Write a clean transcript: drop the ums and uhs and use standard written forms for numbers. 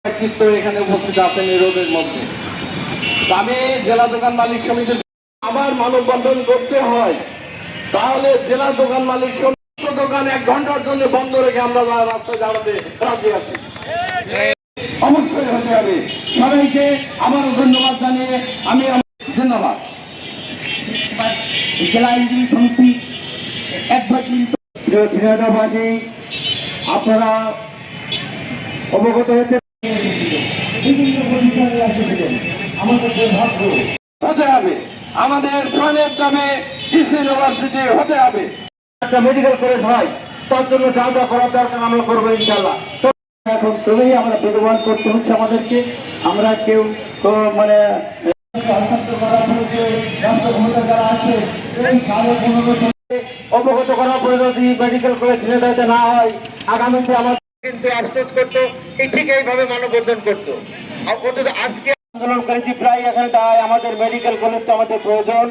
ব্যক্তিত্ব এখানে উপস্থিত আছেন এই রোদের মধ্যে। আমি জেলা দোকান মালিক সমিতির আবার মানববন্ধন করতে হয়, তাহলে জেলা দোকান মালিক সমিতি দোকান 1 ঘন্টার জন্য বন্ধ রেখে আমরা রাস্তায় দাঁড়াতে রাজি আছি। অবশ্যই হতে হবে। সবাইকে আবারও ধন্যবাদ জানিয়ে আমি ধন্যবাদ। জেলা আইনজীবী সমিতি ঝিনাইদহবাসী আপনারা অবগত হয়েছে হতে হবে, আমাদের প্রাণের দামে কৃষি ইউনিভার্সিটি হতে হবে। একটা মেডিকেল কলেজ হয়, তার জন্য যা যা করার দরকার আমরা করবো ইনশাল্লাহ। এখন তবেই আমরা বেগবান করতে হচ্ছে আমাদেরকে। আমরা কেউ মানে যারা আছে অবগত করার পরে যদি মেডিকেল কলেজ ঝিনাইদহতে না হয়, আগামীতে আমাদের কিন্তু আফসোস করতো, ঠিক এইভাবে মানববন্ধন করতো। আজকে আন্দোলন করেছি প্রায়, এখানে আমাদের মেডিকেল কলেজটা আমাদের প্রয়োজন।